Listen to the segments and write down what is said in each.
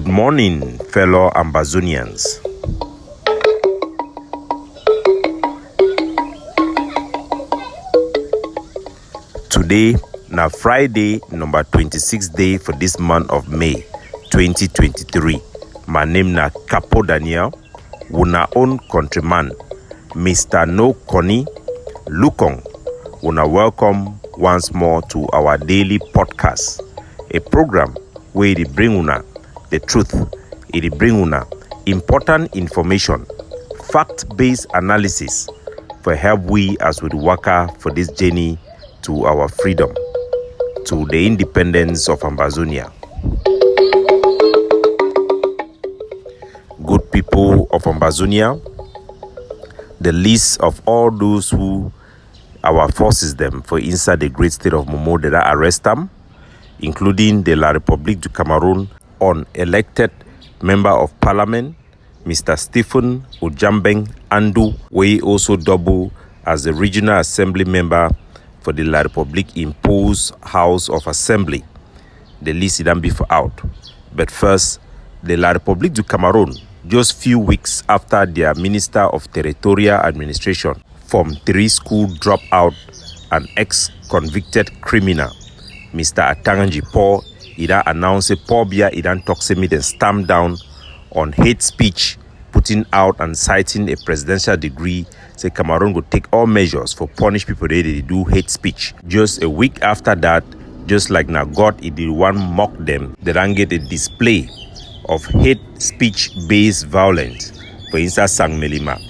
Good morning, fellow Ambazonians. Today, na Friday, number 26th day for this month of May, 2023. My name na Capo Daniel, una own countryman, Mr. No Koni Lukong. Una welcome once more to our daily podcast, a program where it bring una the truth, it bring una important information, fact-based analysis for help we as we work for this journey to our freedom, to the independence of Ambazonia. Good people of Ambazonia, the list of all those who our forces them for inside the great state of Momo that are arrest them, including the La République du Cameroon unelected member of parliament, Mr. Stephen Ojambeng Andu, we also double as the regional assembly member for the La République imposed House of Assembly. The list is be for out. But first, the La République du Cameroon, just few weeks after their Minister of Territorial Administration from 3 school dropout and ex-convicted criminal, Mr. Atanganji Paul, Ida announced a Paul Bia Idan Toxemid and stamped down on hate speech, putting out and citing a presidential degree, say Cameroon would take all measures for punish people that they do hate speech. Just a week after that, just like now God, it did one mock them, they don't get a display of hate speech-based violence for instance Sang Melima,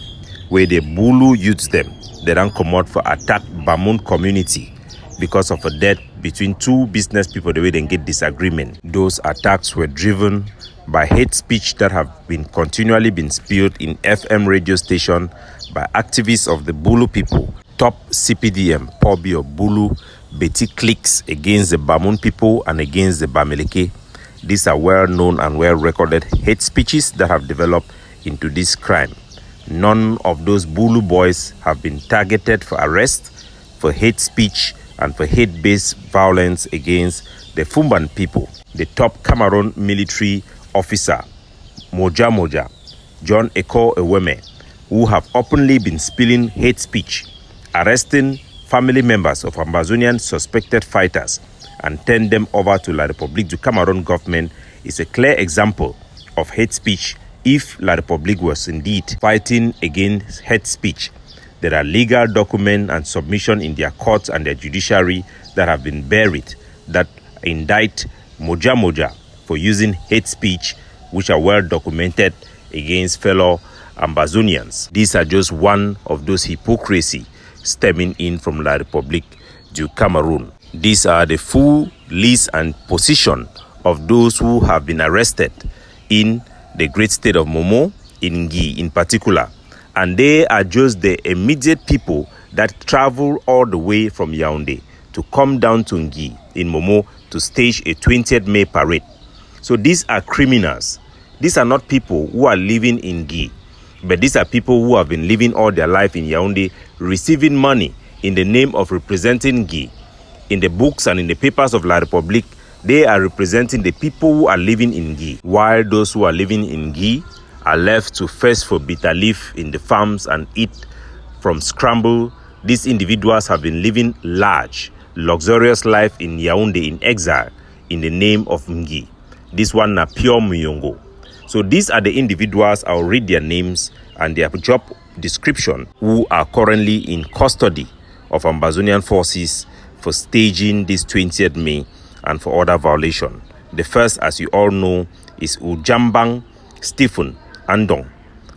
where the Bulu youths them, they don't come out for attack Bamun community because of a death between 2 business people, the way they get disagreement. Those attacks were driven by hate speech that have been continually been spewed in FM radio station by activists of the Bulu people. Top CPDM, Pobi of Bulu, Betty cliques against the Bamun people and against the Bameleke. These are well-known and well-recorded hate speeches that have developed into this crime. None of those Bulu boys have been targeted for arrest for hate speech and for hate-based violence against the Fumban people. The top Cameroon military officer, Moja, John Eko Eweme, who have openly been spilling hate speech, arresting family members of Ambazonian suspected fighters and turn them over to La République du Cameroon government, is a clear example of hate speech. If La République was indeed fighting against hate speech, there are legal documents and submission in their courts and their judiciary that have been buried that indict Moja for using hate speech, which are well documented against fellow Ambazonians. These are just one of those hypocrisy stemming in from La République du Cameroon. These are the full list and position of those who have been arrested in the great state of Momo, in Ngi in particular. And they are just the immediate people that travel all the way from Yaoundé to come down to Ngi in Momo to stage a 20th May parade. So these are criminals. These are not people who are living in Ngi, but these are people who have been living all their life in Yaoundé, receiving money in the name of representing Ngi. In the books and in the papers of La République, they are representing the people who are living in Ngi, while those who are living in Ngi are left to fetch for bitter leaf in the farms and eat from scramble. These individuals have been living large, luxurious life in Yaoundé in exile in the name of Ngi. This one na pure Muyongo. So these are the individuals, I'll read their names and their job description, who are currently in custody of Ambazonian forces for staging this 20th May and for other violation. The first, as you all know, is Ujambang Stephen Andong,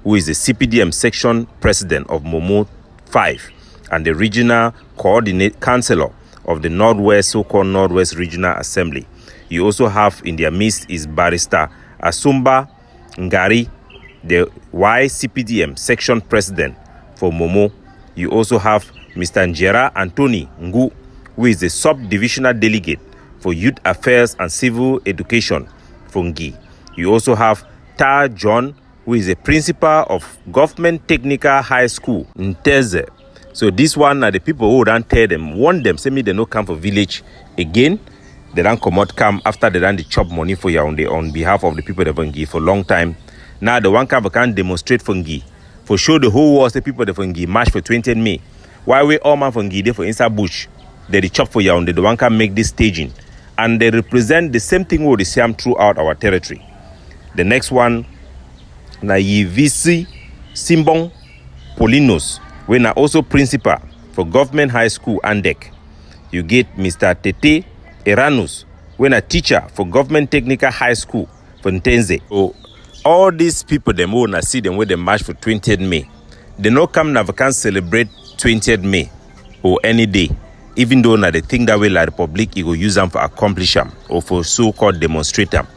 who is the CPDM section president of Momo 5 and the regional coordinate councillor of the Northwest, so-called Northwest Regional Assembly. You also have in their midst is Barrister Asumba Ngari, the YCPDM section president for Momo. You also have Mr. Njera Anthony Ngu, who is the sub-divisional delegate for Youth Affairs and Civil Education for Ngi. You also have Ta John, who is a principal of Government Technical High School in Teze. So this one are the people who don't tell them, warn them, say me they no come for village again, They don't come out come after they done the chop money for Yaoundé on behalf of the people of Fungi for a long time. Now the one can demonstrate Fungi for show the whole world the people of Fungi march for 20th May. Why we all man Fungi there for inside bush? They chop for Yaoundé. The one can make this staging, and they represent the same thing we see throughout our territory. The next one, na Yivisi Simbong Polinos, when are also principal for Government High School Andek. You get Mr. Tete Eranus, when a teacher for Government Technical High School for Ntenze. So all these people, them who na see them where they march for 20th May, they no come now can celebrate 20th May or any day, even though na they think that way La Republic you go use them for accomplish them or for so-called demonstrate them.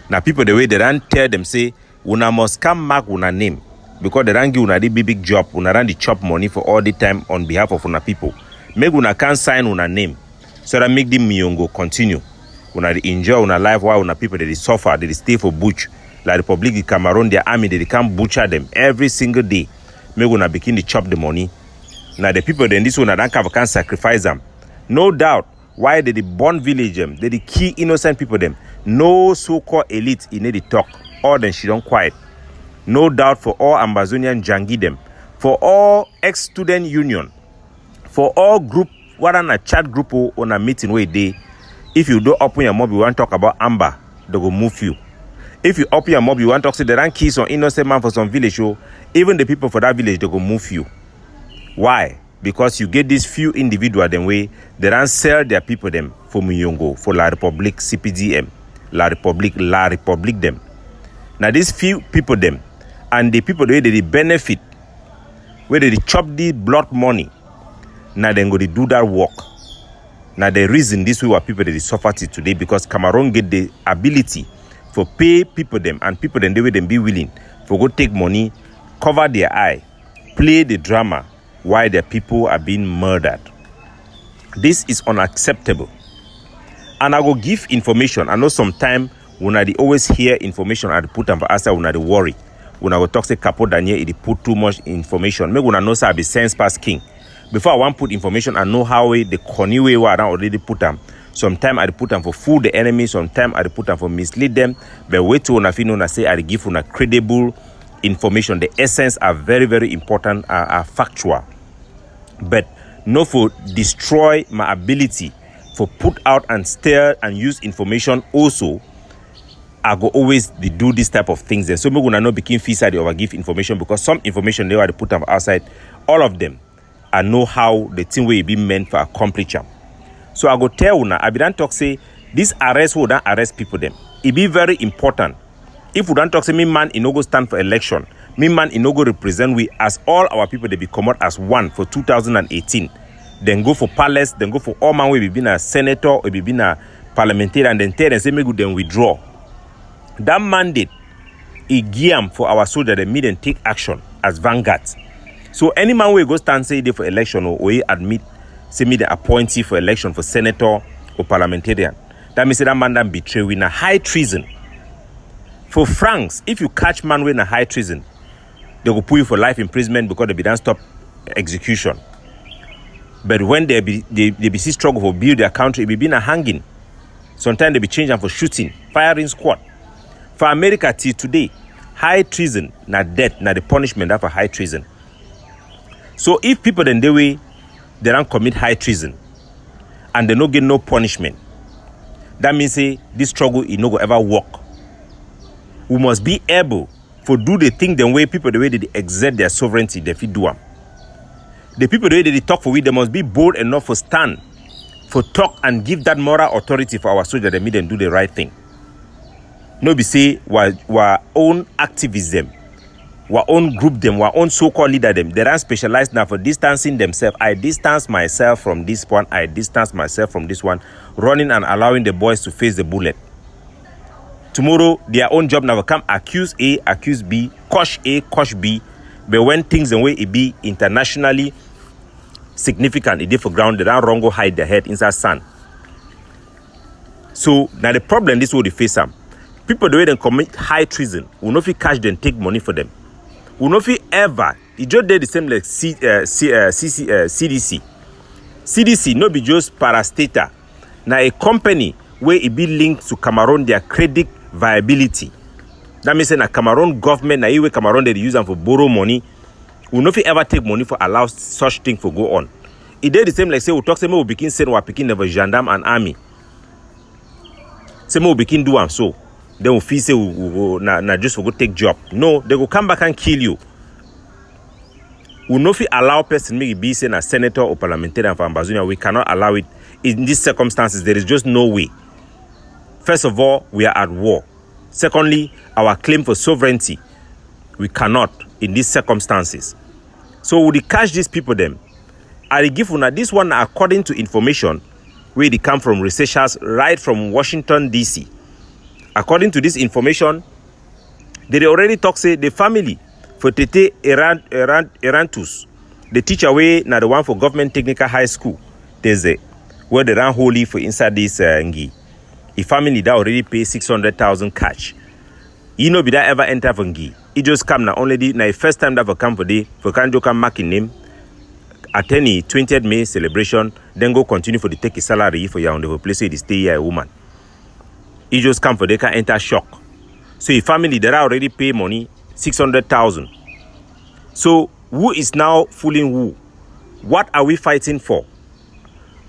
Now people the way they don't tell them say una must come mark una name because they don't give una the big job, una run the chop money for all the time on behalf of una people. Make una can sign una name so that make the miyongo continue. Una enjoy una life while una people they suffer, they stay for butch. La Republic of Cameroon, their army, they can butcher them every single day. Make una begin to chop the money. Now the people then this one can sacrifice them. No doubt why they born village them, they the key innocent people them. No so-called elite in the talk, or then she don't quiet. No doubt for all Ambazonian jangi them, for all ex-student union, for all group, what on a chat group or on a meeting where they, if you don't open your mouth, you want to talk about Amber, they go move you. If you open your mouth, you want to talk to the rank keys on innocent man for some village, even the people for that village, they go move you. Why? Because you get these few individuals them way, they don't sell their people them for Muyongo, for La Republic, CPDM, La Republic them. Now these few people them, and the people where they benefit, where they chop the blood money, now they go to do that work. Now the reason this way were people that suffer today because Cameroon get the ability for pay people them and people then they will them be willing for go take money, cover their eye, play the drama while their people are being murdered. This is unacceptable. And I go give information. I know sometimes when I always hear information I put them for answer when I worry. When I go talk say Capo Daniel, it put too much information. Maybe when I know say I be sense past king. Before I want put information, I know how the corny way where I already put them. Sometimes I put them for fool the enemy. Sometimes I put them for mislead them. But wait till I say I give una credible information. The essence are very, very important, are factual. But no for destroy my ability for put out and stir and use information also. I go always do this type of things. And so me gonna not begin feasted or give information because some information they are put them outside. All of them. I know how the thing will be meant for accomplish them. So I go tell una, I be done talk say, this arrest will don't arrest people them. It be very important. If we don't talk say, me man, it no go stand for election. Me man, it no go represent we as all our people, they be come out as one for 2018. Then go for palace, then go for all man, we be been a senator, or be been a parliamentarian, and then tell and say, me go then withdraw. That mandate, it give for our soldiers, they meet and take action as vanguards. So any man will go stand say they for election or he admit say me the appointee for election for senator or parliamentarian. That means that man then betray with a high treason. For France, if you catch man with a high treason, they will put you for life imprisonment because they be done stop execution. But when they be see struggle for build their country, it be been a hanging. Sometimes they be changing for shooting, firing squad. For America till today, high treason, not death, not the punishment for high treason. So if people then they don't commit high treason and they don't get no punishment, that means say this struggle is not going to ever work. We must be able to do the thing the way people the way they exert their sovereignty, they fit do them. The people the way they talk for we, they must be bold enough for stand, for talk and give that moral authority for our soldiers that make them do the right thing. No be say our own activism. Our own group them, our own so-called leader them, they are specialized now for distancing themselves. I distance myself from this one, I distance myself from this one, running and allowing the boys to face the bullet. Tomorrow, their own job now will come accuse A, accuse B, coach A, coach B. But when things the way it be internationally significant, it is for ground, they don't wrong go hide their head inside sand. So now the problem this will they face them. People the way they commit high treason, will not fit catch them, take money for them. Will not fit ever. It just did the same like CDC. CDC no be just parastatal. Now a company where it be linked to Cameroon, their credit viability. That means that Cameroon government, na way Cameroon they use them for borrow money, will not ever take money for allow such thing for go on. It did the same like say we talk say we begin send we begin never gendarme and army. Say we begin do am so. Then we feel say we go na just for go take job. No, they go come back and kill you. We no fit allow person make be say a senator or parliamentarian for Ambazonia. We cannot allow it in these circumstances. There is just no way. First of all, we are at war. Secondly, our claim for sovereignty, we cannot in these circumstances. So we catch these people them. I give una this one according to information where they come from researchers right from Washington DC. According to this information, they already talk say the family for Tete Erantus, the teacher way na the one for government technical high school, there's a where they ran holy for inside this ngi. A family that already pay 600,000 cash. You know, be that ever enter for ngi. It just come now only the first time that for come for day for kanjo come mark in name. Attend the 20th May celebration, then go continue for the take a salary for your on the place where they stay here a woman. It just come for they can enter shock. So a family that already pay money 600,000. So who is now fooling who? What are we fighting for?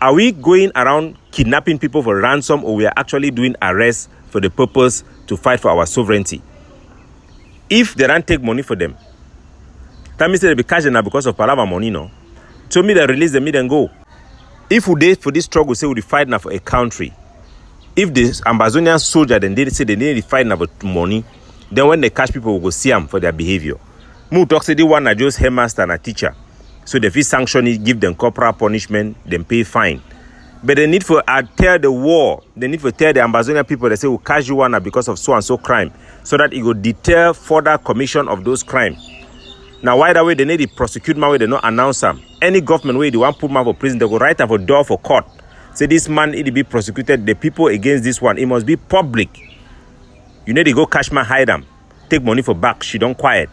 Are we going around kidnapping people for ransom, or we are actually doing arrests for the purpose to fight for our sovereignty? If they don't take money for them, that means they be catching now because of palava money, no? So me they release them, me then go. If we did for this struggle, say we fight now for a country. If the Ambazonian soldier then they say they need to fight now for money, then when they catch people, we go see them for their behavior. Mu talk say they want na just headmaster and a teacher. So they feel sanction it, give them corporal punishment, then pay fine. But they need for tear the war. They need for tear the Ambazonian people. They say we catch you one because of so and so crime, so that it will deter further commission of those crimes. Now why that way they need to prosecute man where they not announce them. Any government where they want put man for prison, they go write am for door for court. Say this man it be prosecuted. The people against this one, it must be public. You need to go catch man, hide them, take money for back. She don't quiet.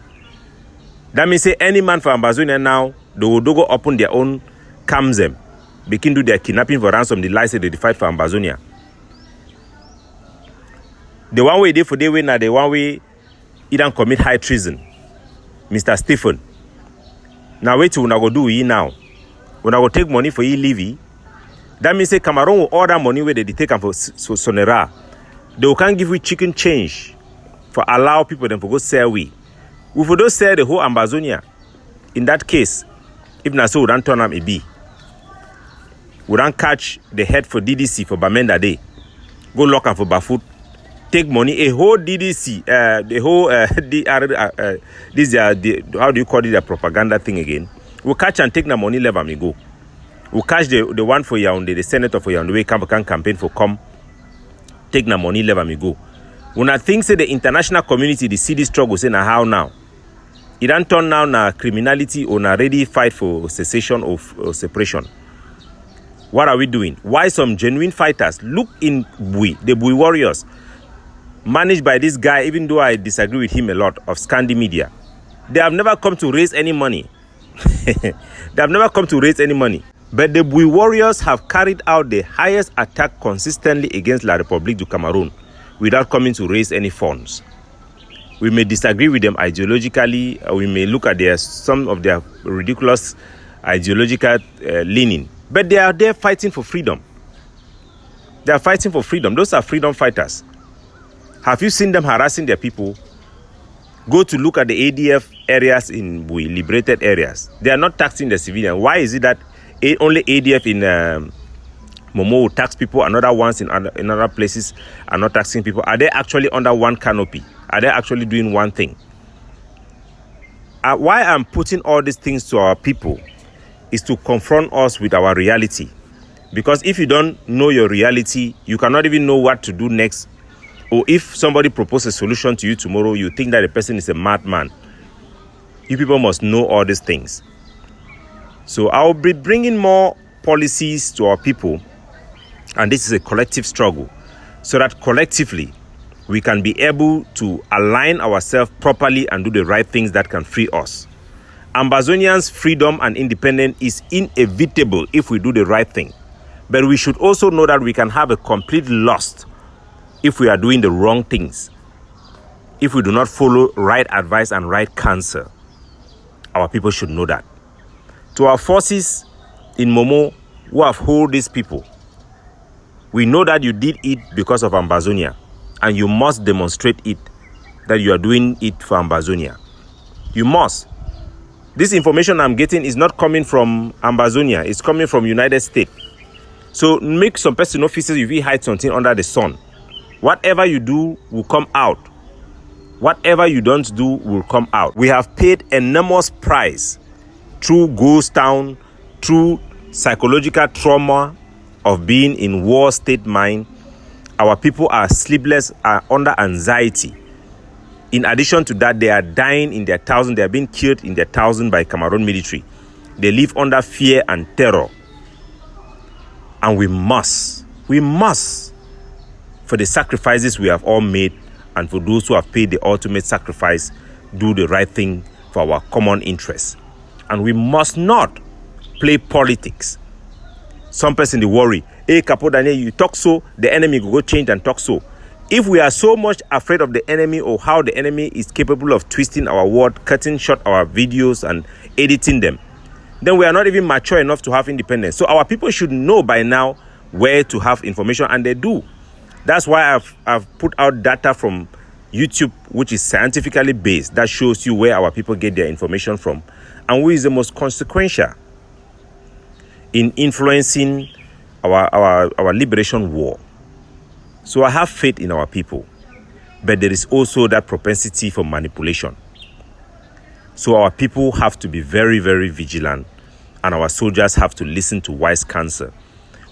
That means say any man for Ambazonia now, they will go open their own camps them, begin do their kidnapping for ransom. The lies they fight for Ambazonia. The one way they for they way now, the one way he don't commit high treason. Mr. Stephen. Now wait till we go do it now. When I go take money for you levy, that means say Cameroon will order money where they take them for Sonera. They can't give you chicken change for allow people them to go sell we. We for those sell the whole Ambazonia. In that case, if not so, we don't turn up a B. We don't catch the head for DDC for Bamenda Day. Go lock up for Bafut. Take money, a whole DDC, the whole how do you call it, the propaganda thing again? We'll catch and take the money level me go. We'll catch the one for Yaoundé, the senator for Yaoundé, can campaign for come. Take the money level me go. When I think say the international community, they see this struggle, say now how now? It don't turn now na criminality or na ready fight for cessation or separation. What are we doing? Why some genuine fighters look in Bui, the Bui warriors, managed by this guy, even though I disagree with him a lot, of Scandi Media. They have never come to raise any money. They have never come to raise any money. But the Bui warriors have carried out the highest attack consistently against La République du Cameroon without coming to raise any funds. We may disagree with them ideologically. We may look at some of their ridiculous ideological leaning. But they are there fighting for freedom. They are fighting for freedom. Those are freedom fighters. Have you seen them harassing their people? Go to look at the ADF areas in Bui, liberated areas. They are not taxing the civilian. Why is it that only ADF in Momo will tax people, and other ones in other places are not taxing people? Are they actually under one canopy? Are they actually doing one thing? Why I'm putting all these things to our people is to confront us with our reality. Because if you don't know your reality, you cannot even know what to do next. Or if somebody proposes a solution to you tomorrow, you think that the person is a madman. You people must know all these things. So I will be bringing more policies to our people. And this is a collective struggle. So that collectively, we can be able to align ourselves properly and do the right things that can free us. Ambazonians' freedom and independence is inevitable if we do the right thing. But we should also know that we can have a complete loss if we are doing the wrong things, if we do not follow right advice and right counsel. Our people should know that. To our forces in Momo who have hold these people, we know that you did it because of Ambazonia, and you must demonstrate it, that you are doing it for Ambazonia. You must. This information I'm getting is not coming from Ambazonia, it's coming from United States. So make some person officers if you hide something under the sun. Whatever you do will come out. Whatever you don't do will come out. We have paid enormous price through ghost town, through psychological trauma of being in war state mind. Our people are sleepless, are under anxiety. In addition to that, they are dying in their thousands. They are being killed in their thousands by Cameroon military. They live under fear and terror. And we must, for the sacrifices we have all made, and for those who have paid the ultimate sacrifice, do the right thing for our common interests. And we must not play politics. Some person they worry, hey, Capo Daniel, you talk so, the enemy will go change and talk so. If we are so much afraid of the enemy or how the enemy is capable of twisting our word, cutting short our videos and editing them, then we are not even mature enough to have independence. So our people should know by now where to have information, and they do. That's why I've put out data from YouTube, which is scientifically based, that shows you where our people get their information from and who is the most consequential in influencing our liberation war. So I have faith in our people, but there is also that propensity for manipulation. So our people have to be very, very vigilant, and our soldiers have to listen to wise counsel.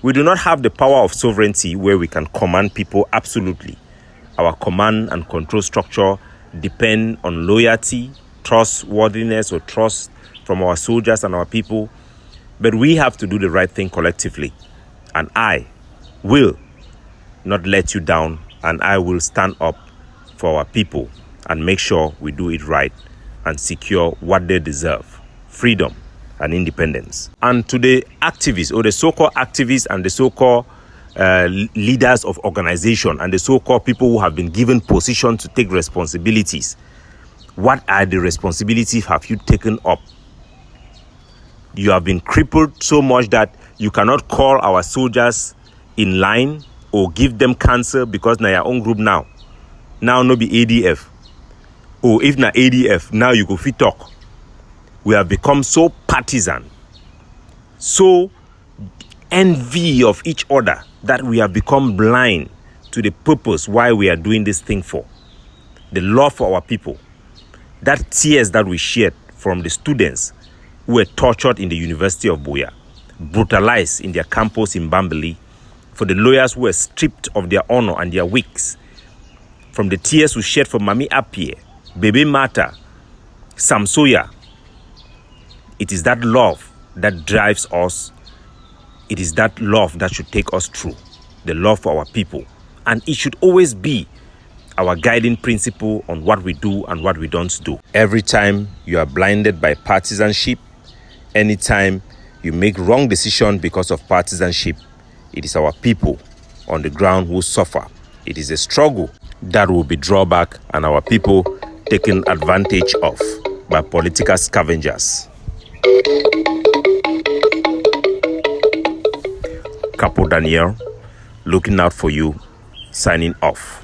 We do not have the power of sovereignty where we can command people absolutely. Our command and control structure depend on loyalty, trustworthiness, or trust from our soldiers and our people. But we have to do the right thing collectively. And I will not let you down, and I will stand up for our people and make sure we do it right and secure what they deserve: freedom and independence. And to the activists, or the so-called activists and the so-called leaders of organization and the so-called people who have been given position to take responsibilities, what are the responsibilities have you taken up? You have been crippled so much that you cannot call our soldiers in line or give them counsel because na your own group now. Now no be ADF. Or if na ADF, now you go fit talk. We have become so partisan, so envy of each other, that we have become blind to the purpose why we are doing this thing for. The love for our people. That tears that we shed from the students who were tortured in the University of Buea, brutalized in their campus in Bambali, for the lawyers who were stripped of their honor and their wigs, from the tears we shed for Mami Apie, Bebe Mata, Samsoya. It is that love that drives us. It is that love that should take us through, the love for our people. And it should always be our guiding principle on what we do and what we don't do. Every time you are blinded by partisanship, anytime you make wrong decision because of partisanship, it is our people on the ground who suffer. It is a struggle that will be drawback and our people taken advantage of by political scavengers. Capo Daniel, looking out for you, signing off.